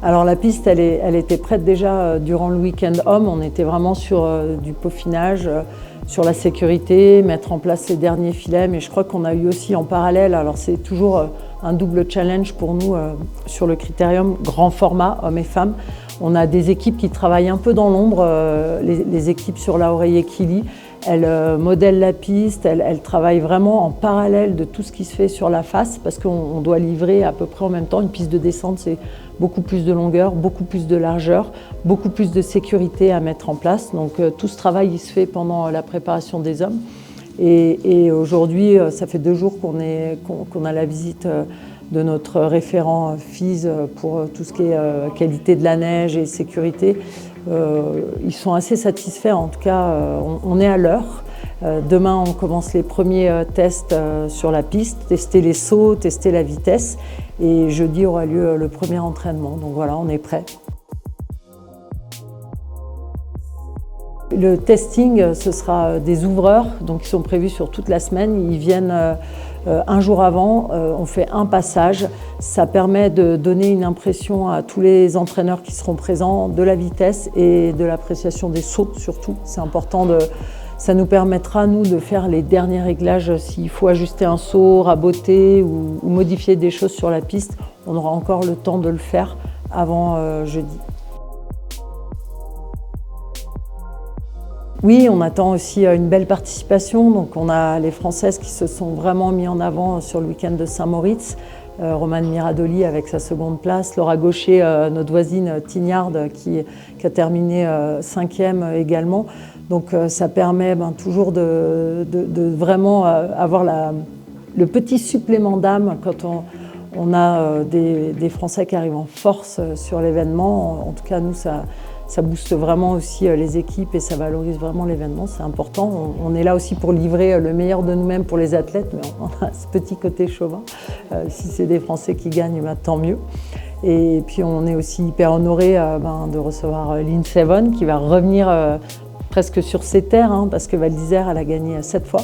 Alors la piste, elle était prête déjà durant le week-end homme. On était vraiment sur du peaufinage, sur la sécurité, mettre en place les derniers filets. Mais je crois qu'on a eu aussi en parallèle, alors c'est toujours un double challenge pour nous sur le critérium grand format, hommes et femmes. On a des équipes qui travaillent un peu dans l'ombre, les équipes sur la Oreiller Kili. Elles modèlent la piste, elles travaillent vraiment en parallèle de tout ce qui se fait sur la face parce qu'on doit livrer à peu près en même temps. Une piste de descente, c'est beaucoup plus de longueur, beaucoup plus de largeur, beaucoup plus de sécurité à mettre en place. Donc tout ce travail il se fait pendant la préparation des hommes. Et aujourd'hui, ça fait 2 jours qu'on a la visite de notre référent FIS pour tout ce qui est qualité de la neige et sécurité. Ils sont assez satisfaits, en tout cas on est à l'heure. Demain on commence les premiers tests sur la piste, tester les sauts, tester la vitesse et jeudi aura lieu le premier entraînement, donc voilà, on est prêt. Le testing, ce sera des ouvreurs, donc ils sont prévus sur toute la semaine. Ils viennent un jour avant, on fait un passage. Ça permet de donner une impression à tous les entraîneurs qui seront présents de la vitesse et de l'appréciation des sauts surtout. C'est important, ça nous permettra, nous, de faire les derniers réglages. S'il faut ajuster un saut, raboter ou modifier des choses sur la piste, on aura encore le temps de le faire avant jeudi. Oui, on attend aussi une belle participation. Donc on a les Françaises qui se sont vraiment mis en avant sur le week-end de Saint-Moritz. Romane Miradoli avec sa seconde place, Laura Gaucher, notre voisine Tignard qui a terminé 5e également. Donc ça permet toujours de vraiment avoir le petit supplément d'âme quand on a des Français qui arrivent en force sur l'événement. En tout cas, nous, ça booste vraiment aussi les équipes et ça valorise vraiment l'événement, c'est important. On est là aussi pour livrer le meilleur de nous-mêmes pour les athlètes, mais on a ce petit côté chauvin. Si c'est des Français qui gagnent, tant mieux. Et puis on est aussi hyper honorés de recevoir Lynn Sevon qui va revenir presque sur ses terres, parce que Val d'Isère, elle a gagné 7 fois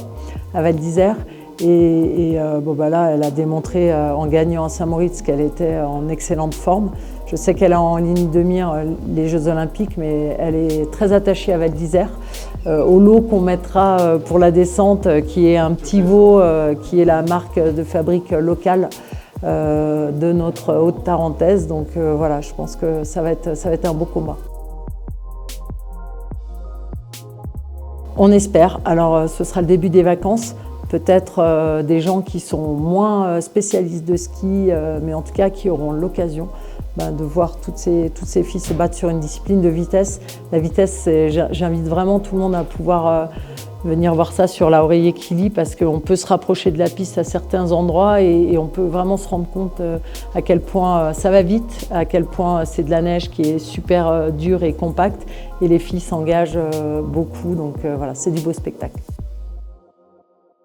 à Val d'Isère. Et là, elle a démontré en gagnant à Saint-Moritz qu'elle était en excellente forme. Je sais qu'elle a en ligne de mire les Jeux Olympiques, mais elle est très attachée à Val d'Isère. Au lot qu'on mettra pour la descente, qui est un petit veau, qui est la marque de fabrique locale de notre Haute-Tarentaise. Donc voilà, je pense que ça va être un beau combat. On espère. Alors ce sera le début des vacances. Peut-être des gens qui sont moins spécialistes de ski, mais en tout cas qui auront l'occasion de voir toutes ces filles se battre sur une discipline de vitesse. La vitesse, j'invite vraiment tout le monde à pouvoir venir voir ça sur la Oreiller Kili parce qu'on peut se rapprocher de la piste à certains endroits et on peut vraiment se rendre compte à quel point ça va vite, à quel point c'est de la neige qui est super dure et compacte et les filles s'engagent beaucoup. Donc voilà, c'est du beau spectacle.